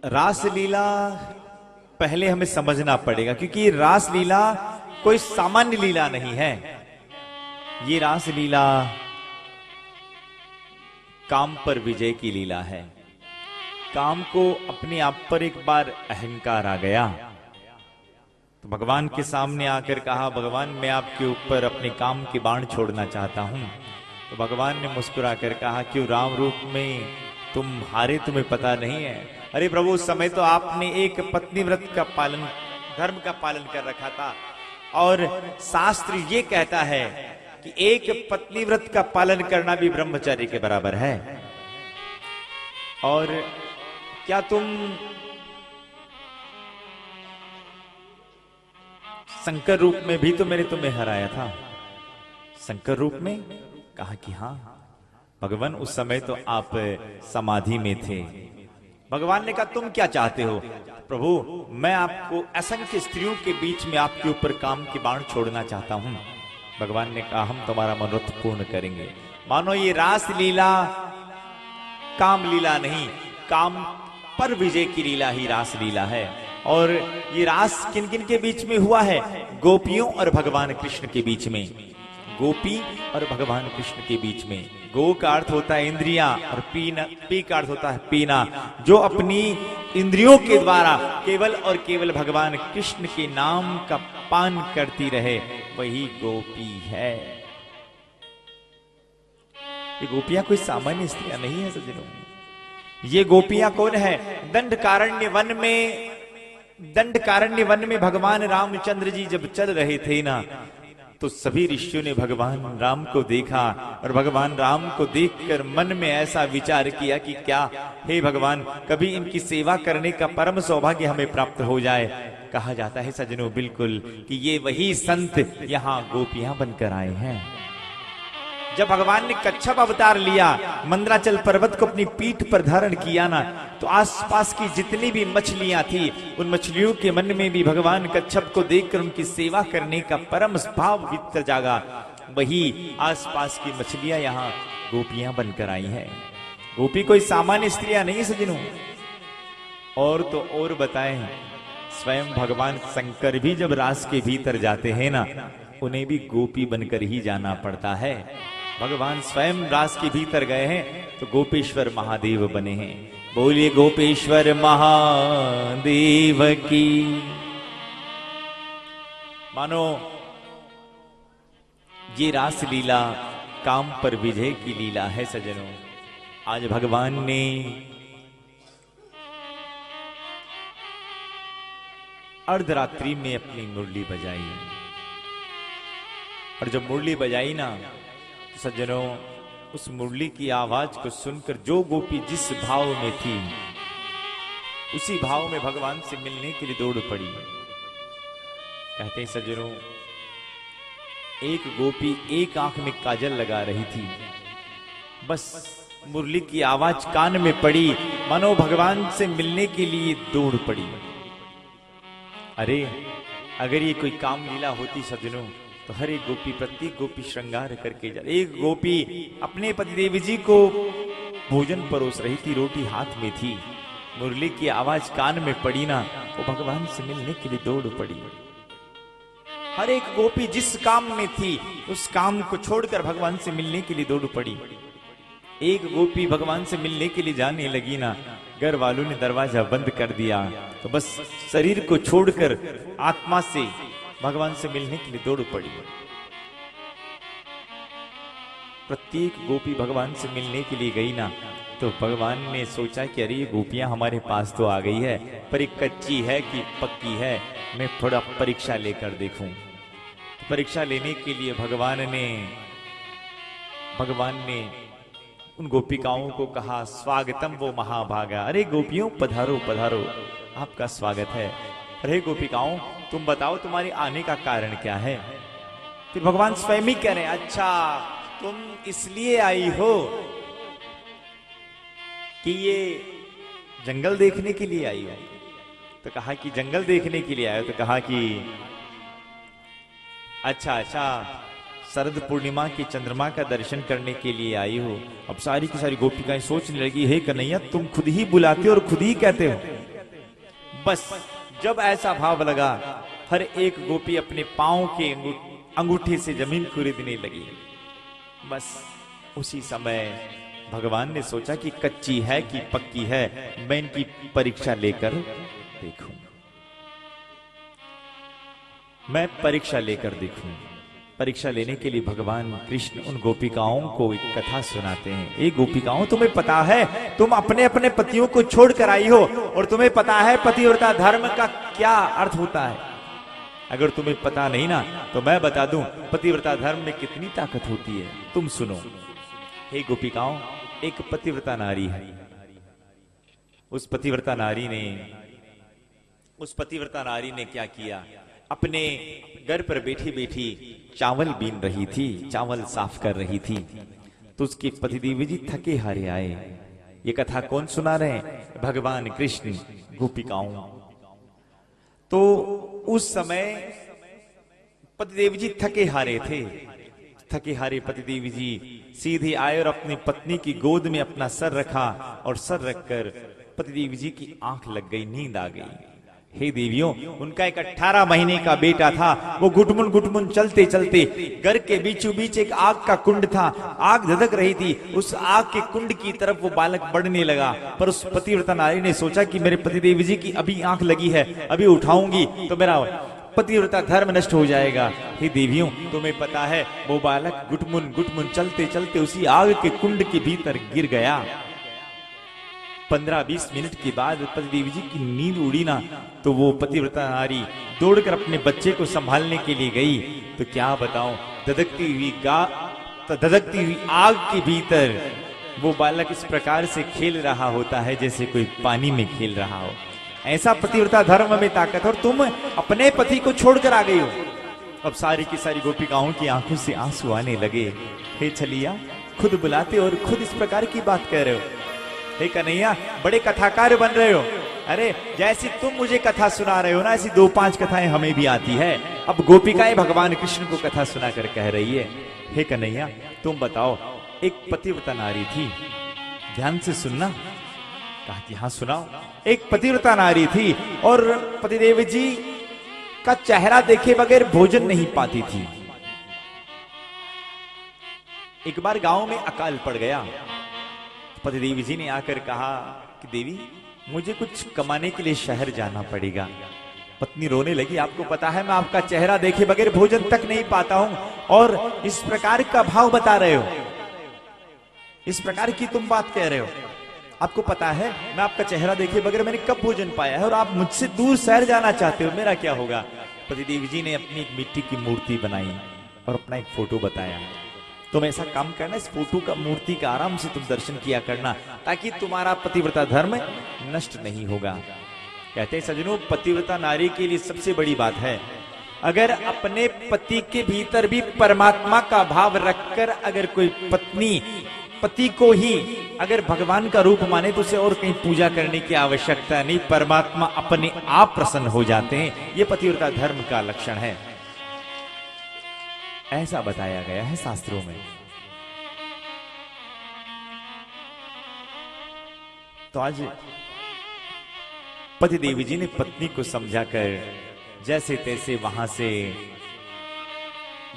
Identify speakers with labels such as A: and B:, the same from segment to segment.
A: रासलीला पहले हमें समझना पड़ेगा, क्योंकि रासलीला कोई सामान्य लीला नहीं है। ये रासलीला काम पर विजय की लीला है। काम को अपने आप पर एक बार अहंकार आ गया तो भगवान के सामने आकर कहा, भगवान मैं आपके ऊपर अपने काम के बाण छोड़ना चाहता हूं। तो भगवान ने मुस्कुरा कर कहा, क्यों राम रूप में तुम हारे, तुम्हें पता नहीं है? अरे प्रभु, उस समय तो आपने एक पत्नी व्रत का पालन, धर्म का पालन कर रखा था, और शास्त्र ये कहता है कि एक पत्नी व्रत का पालन करना भी ब्रह्मचर्य के बराबर है। और क्या तुम शंकर रूप में भी तो मैंने तुम्हें हराया था? शंकर रूप में? कहा कि हाँ भगवान, उस समय तो आप समाधि में थे। भगवान ने कहा, तुम क्या चाहते हो? प्रभु, मैं आपको असंख्य स्त्रियों के बीच में आपके ऊपर काम के बाण छोड़ना चाहता हूं। भगवान ने कहा, हम तुम्हारा मनोरथ पूर्ण करेंगे। मानो ये रास लीला काम लीला नहीं, काम पर विजय की लीला ही रास लीला है। और ये रास किन किन के बीच में हुआ है? गोपियों और भगवान कृष्ण के बीच में। गोपी और भगवान कृष्ण के बीच में। गो का अर्थ होता है इंद्रियां, और पी का अर्थ होता है पीना। जो अपनी इंद्रियों के द्वारा केवल और केवल भगवान कृष्ण के नाम का पान करती रहे, वही गोपी है। ये गोपियां कोई सामान्य स्त्रियां नहीं है सज्जनों। ये गोपियां कौन है? दंडकारण्य वन में भगवान रामचंद्र जी जब चल रहे थे ना, तो सभी ऋषियों ने भगवान राम को देखा, और भगवान राम को देखकर मन में ऐसा विचार किया कि क्या, हे भगवान, कभी इनकी सेवा करने का परम सौभाग्य हमें प्राप्त हो जाए। कहा जाता है सज्जनों बिल्कुल कि ये वही संत यहाँ गोपियां बनकर आए हैं। जब भगवान ने कच्छप अवतार लिया, मंदराचल पर्वत को अपनी पीठ पर धारण किया ना, तो आसपास की जितनी भी मछलियां थी, उन मछलियों के मन में भी भगवान कच्छप को देखकर उनकी सेवा करने का परम भाव भीतर जागा। वही आसपास की मछलियां यहाँ गोपियां बनकर आई हैं। गोपी कोई सामान्य स्त्रियां नहीं सज्जनों। और तो और बताएं, स्वयं भगवान शंकर भी जब रास के भीतर जाते हैं ना, उन्हें भी गोपी बनकर ही जाना पड़ता है। भगवान स्वयं रास के भीतर गए हैं तो गोपेश्वर महादेव बने हैं। बोलिए गोपेश्वर महादेव की। मानो ये रास लीला काम पर विजय की लीला है सज्जनों। आज भगवान ने अर्धरात्रि में अपनी मुरली बजाई, और जब मुरली बजाई ना सज्जनों, उस मुरली की आवाज को सुनकर जो गोपी जिस भाव में थी, उसी भाव में भगवान से मिलने के लिए दौड़ पड़ी। कहते हैं सज्जनों, एक गोपी एक आंख में काजल लगा रही थी, बस मुरली की आवाज कान में पड़ी, मानो भगवान से मिलने के लिए दौड़ पड़ी। अरे अगर ये कोई काम लीला होती सज्जनों, तो हर एक गोपी, प्रत्येक गोपी श्रृंगार करके जा रही। एक गोपी अपने पतिदेव जी को भोजन परोस रही थी, रोटी हाथ में थी, मुरली की आवाज कान में पड़ी ना, वो भगवान से मिलने के लिए दौड़ पड़ी। हर एक गोपी जिस काम में थी, उस काम को छोड़कर भगवान से मिलने के लिए दौड़ पड़ी। एक गोपी भगवान से मिलने के लिए जाने लगी ना, घर वालों ने दरवाजा बंद कर दिया, तो बस शरीर को छोड़कर आत्मा से भगवान से मिलने के लिए दौड़ पड़ी। प्रत्येक गोपी भगवान से मिलने के लिए गई ना, तो भगवान ने सोचा कि अरे ये गोपियां हमारे पास तो आ गई है, पर ये कच्ची है कि पक्की है, मैं थोड़ा परीक्षा लेकर देखूं। तो परीक्षा लेने के लिए भगवान ने उन गोपिकाओं को कहा, स्वागतम वो महाभागा। अरे गोपियों, पधारो पधारो, आपका स्वागत है। अरे गोपिकाओं, तुम बताओ तुम्हारे आने का कारण क्या है? फिर भगवान स्वयं ही कह रहे हैं, अच्छा तुम इसलिए आई हो कि ये जंगल देखने के लिए आई हो? तो कहा कि जंगल देखने के लिए आए हो। तो कहा कि अच्छा, शरद पूर्णिमा की चंद्रमा का दर्शन करने के लिए आई हो। अब सारी की सारी गोपिकाएं सोचने लगी, हे कन्हैया, तुम खुद ही बुलाते हो और खुद ही कहते हो बस जब ऐसा भाव लगा, हर एक गोपी अपने पांव के अंगूठे से जमीन खुरीदने लगी। बस उसी समय भगवान ने सोचा कि कच्ची है कि पक्की है, मैं इनकी परीक्षा लेकर देखूं, मैं परीक्षा लेकर देखूं। परीक्षा लेने के लिए भगवान कृष्ण उन गोपिकाओं को एक कथा सुनाते हैं। ए गोपिकाओं, तुम्हें पता है तुम अपने अपने पतियों को छोड़कर आई हो, और तुम्हें पता है पतिव्रता धर्म का क्या अर्थ होता है। अगर तुम्हें पता नहीं ना तो मैं बता दूं पतिव्रता धर्म में कितनी ताकत होती है। तुम सुनो। हे गोपिकाओं, एक पतिव्रता नारी है। उस पतिव्रता नारी ने क्या किया, अपने घर पर बैठी बैठी चावल बीन रही थी, चावल साफ कर रही थी। तो उसके पतिदेव जी थके हारे आए। ये कथा कौन सुना रहे हैं? भगवान कृष्ण गोपिकाओं। तो उस समय पतिदेव जी थके हारे थे। थके हारे पतिदेव जी सीधे आए और अपनी पत्नी की गोद में अपना सर रखा, और सर रखकर पतिदेव जी की आंख लग गई, नींद आ गई। हे देवियों, उनका एक 18 महीने का बेटा था। वो गुटमुन गुटमुन चलते चलते घर के बीचों बीच एक आग का कुंड था, आग धधक रही थी। उस आग के कुंड की तरफ वो बालक बढ़ने लगा, पर उस पतिव्रता नारी ने सोचा कि मेरे पतिदेव जी की अभी आंख लगी है, अभी उठाऊंगी तो मेरा पतिव्रता धर्म नष्ट हो जाएगा। हे देवियों, तुम्हें पता है वो बालक गुटमुन गुटमुन चलते चलते उसी आग के कुंड के भीतर गिर गया। 15-20 मिनट के बाद पतिदेव जी की नींद उड़ी ना, तो वो पतिव्रता नारी दौड़कर अपने बच्चे को संभालने के लिए गई। तो क्या बताऊं, धधकती हुई आग के भीतर वो बालक इस प्रकार से खेल रहा होता है जैसे कोई पानी में खेल रहा हो। ऐसा पतिव्रता धर्म में ताकत, और तुम अपने पति को छोड़कर आ गई हो। अब सारी की सारी गोपिकाओं की आंखों से आंसू आने लगे। हे छलिया, खुद बुलाते और खुद इस प्रकार की बात कह रहे हो। हे कन्हैया, बड़े कथाकार बन रहे हो। अरे जैसी तुम मुझे कथा सुना रहे हो ना, ऐसी 2-5 कथाएं हमें भी आती है। अब गोपिकाएं भगवान कृष्ण को कथा सुनाकर कह रही है, हे कन्हैया तुम बताओ, एक पतिव्रता नारी थी, ध्यान से सुनना। कहा कि हाँ सुनाओ। एक पतिव्रता नारी थी और पतिदेव जी का चेहरा देखे बगैर भोजन नहीं पाती थी। एक बार गांव में अकाल पड़ गया। पतिदेव जी ने आकर कहा कि देवी, मुझे कुछ कमाने के लिए शहर जाना पड़ेगा। पत्नी रोने लगी, आपको पता है मैं आपका चेहरा देखे बगैर भोजन तक नहीं पाता हूं, और इस प्रकार का भाव बता रहे हो, इस प्रकार की तुम बात कह रहे हो। आपको पता है मैं आपका चेहरा देखे बगैर मैंने कब भोजन पाया है, और आप मुझसे दूर शहर जाना चाहते हो, मेरा क्या होगा। पतिदेव जी ने अपनी एक मिट्टी की मूर्ति बनाई और अपना एक फोटो बताया। तुम ऐसा काम करना, इस फोटो का मूर्ति का आराम से तुम दर्शन किया करना, ताकि तुम्हारा पतिव्रता धर्म नष्ट नहीं होगा। कहते हैं सज्जनों, पतिव्रता नारी के लिए सबसे बड़ी बात है, अगर अपने पति के भीतर भी परमात्मा का भाव रखकर अगर कोई पत्नी पति को ही अगर भगवान का रूप माने तो उसे और कहीं पूजा करने की आवश्यकता नहीं, परमात्मा अपने आप प्रसन्न हो जाते हैं। यह पतिव्रता धर्म का लक्षण है, ऐसा बताया गया है शास्त्रों में। तो आज पतिदेव जी ने पत्नी को समझाकर जैसे तैसे वहां से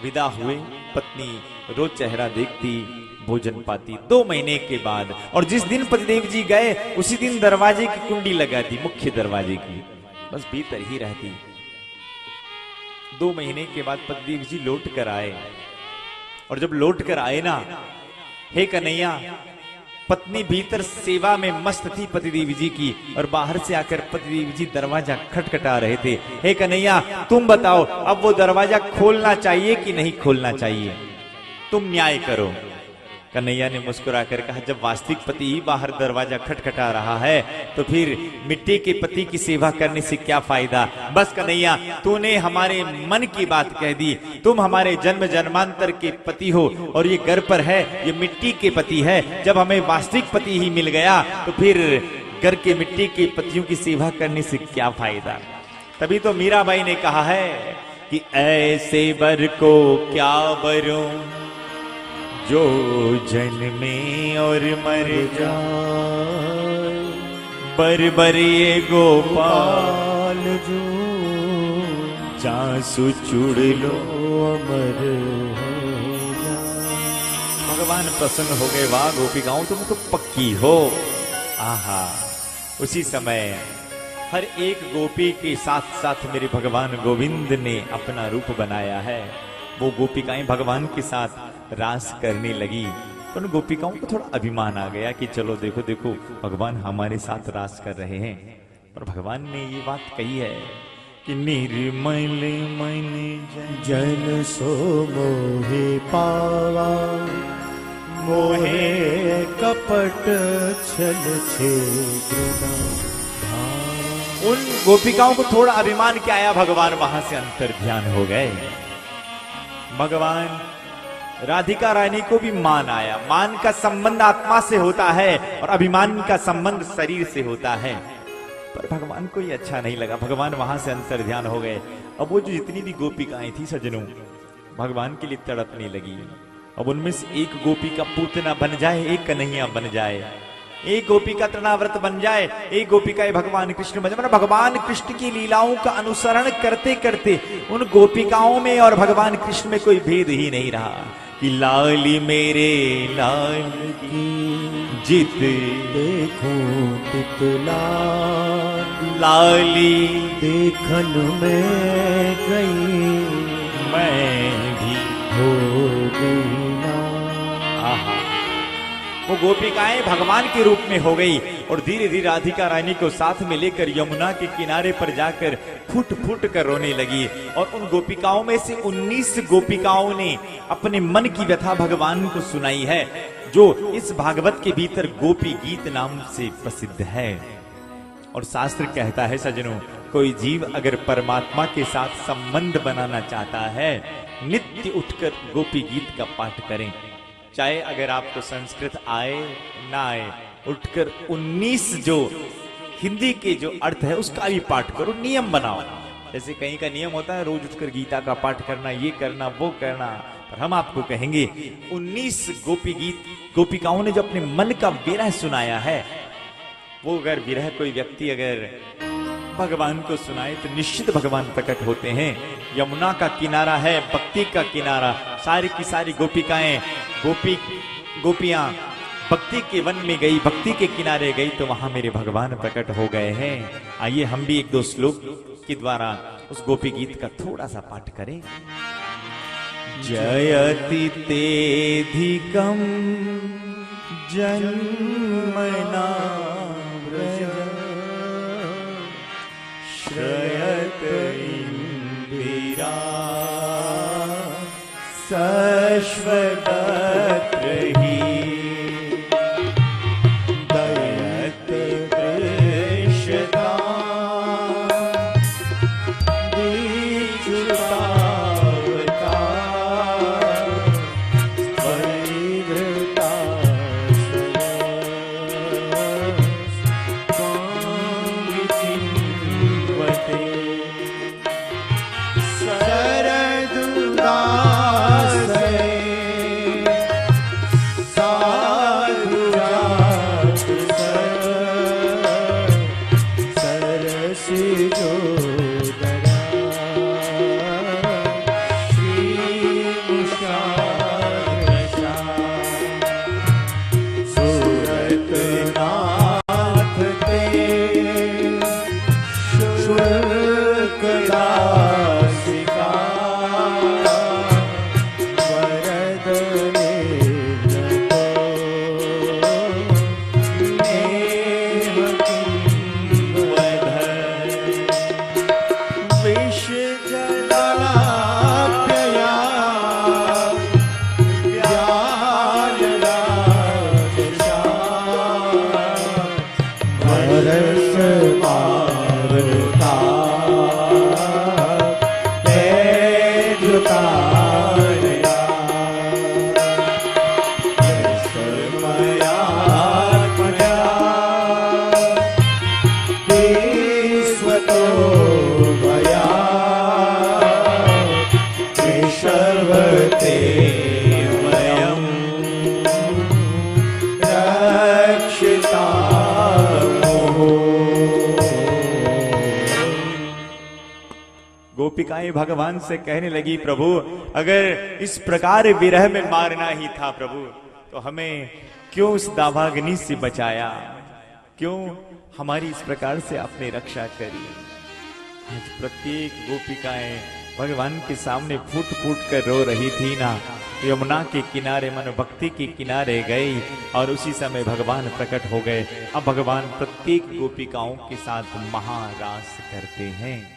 A: विदा हुए। पत्नी रोज चेहरा देखती, भोजन पाती। 2 महीने के बाद, और जिस दिन पतिदेव जी गए उसी दिन दरवाजे की कुंडी लगा दी, मुख्य दरवाजे की, बस भीतर ही रहती। 2 महीने के बाद पतिदेव जी लौट कर आए, और जब लौट कर आए ना, हे कन्हैया, पत्नी भीतर सेवा में मस्त थी पतिदेव जी की, और बाहर से आकर पतिदेव जी दरवाजा खटखटा रहे थे। हे कन्हैया तुम बताओ, अब वो दरवाजा खोलना चाहिए कि नहीं खोलना चाहिए, तुम न्याय करो। कन्हैया ने मुस्कुराकर कहा, जब वास्तविक पति ही बाहर दरवाजा खटखटा रहा है तो फिर मिट्टी के पति की सेवा करने से क्या फायदा। बस कन्हैया, तूने हमारे मन की बात कह दी, तुम हमारे जन्म जन्मांतर के पति हो, और ये घर पर है, ये मिट्टी के पति है। जब हमें वास्तविक पति ही मिल गया तो फिर घर के मिट्टी के पतियों की सेवा करने से क्या फायदा। तभी तो मीराबाई ने कहा है कि ऐसे वर को क्या वरूं जो जन्मे और मर जाए, बर ये गोपाल
B: जो
A: जासु चुड़ लो
B: अमर
A: भगवान प्रसन्न हो गए। वाह गोपिकाओं तुम तो पक्की हो। आहा उसी समय हर एक गोपी के साथ साथ मेरे भगवान गोविंद ने अपना रूप बनाया है। वो गोपिकाएं भगवान के साथ रास करने लगी। उन गोपिकाओं को थोड़ा अभिमान आ गया कि चलो देखो देखो भगवान हमारे साथ रास कर रहे हैं। और भगवान ने ये बात कही है कि निर्मल मन
B: जन सो मोहे पावा, मोहे कपट छल छे
A: उन गोपिकाओं को थोड़ा अभिमान क्या आया, भगवान वहां से अंतर ध्यान हो गए। भगवान राधिका रानी को भी मान आया। मान का संबंध आत्मा से होता है और अभिमान का संबंध शरीर से होता है। पर भगवान को ये अच्छा नहीं लगा। भगवान वहां से अंतर ध्यान हो गए। अब वो जो जितनी भी गोपिकाएं थी सज्जनों, भगवान के लिए तड़पने लगी। अब उनमें से एक गोपी का पूतना बन जाए, एक कन्हैया बन जाए, एक गोपी का तृणाव्रत बन जाए, एक गोपिका भगवान कृष्ण बन जाए। भगवान कृष्ण की लीलाओं का अनुसरण करते करते उन गोपिकाओं में और भगवान कृष्ण में कोई भेद ही नहीं रहा कि लाली मेरे लाल की जित
B: देखूं तितला,
A: लाली
B: देखन में गई
A: मैं भी
B: हो गई ना।
A: आहा वो गोपिकाएं भगवान के रूप में हो गई और धीरे धीरे राधिका रानी को साथ में लेकर यमुना के किनारे पर जाकर फुट फुट कर रोने लगी। और उन गोपिकाओं में से 19 गोपिकाओं ने अपने मन की व्यथा भगवान को सुनाई है, जो इस भागवत के भीतर गोपी गीत नाम से प्रसिद्ध है। और शास्त्र कहता है सज्जनों, कोई जीव अगर परमात्मा के साथ संबंध बनाना चाहता है, नित्य उठकर गोपी गीत का पाठ करें। चाहे अगर आपको संस्कृत आए ना आए, उठकर 19 जो हिंदी के जो अर्थ है उसका भी पाठ करो। नियम बनाओ। जैसे कहीं का नियम होता है रोज उठकर गीता का पाठ करना, ये करना वो करना, पर हम आपको कहेंगे 19 गोपी गीत गोपिकाओं ने जो अपने मन का विरह सुनाया है, वो अगर विरह कोई व्यक्ति अगर भगवान को सुनाए तो निश्चित भगवान प्रकट होते हैं। यमुना का किनारा है, भक्ति का किनारा। सारी की सारी गोपिकाएं गोपियां भक्ति के वन में गई, भक्ति के किनारे गई तो वहां मेरे भगवान प्रकट हो गए हैं। आइए हम भी एक दो श्लोक के द्वारा उस गोपी गीत का थोड़ा सा पाठ करें। जयति तेधिकम जन्मना श्रयत इंदिरा शश्वतत्र ही दयत दृश्यता दीक्षुतावता परिधृता
B: रस मारता
A: गोपिकाएं भगवान से कहने लगी, प्रभु अगर इस प्रकार विरह में मारना ही था प्रभु, तो हमें क्यों उस दावाग्नि से बचाया, क्यों हमारी इस प्रकार से आपने रक्षा करी। आज प्रत्येक गोपिकाएं भगवान के सामने फूट फूट कर रो रही थी ना। यमुना के किनारे मन भक्ति के किनारे गई और उसी समय भगवान प्रकट हो गए। अब भगवान प्रत्येक गोपिकाओं के साथ महारास करते हैं।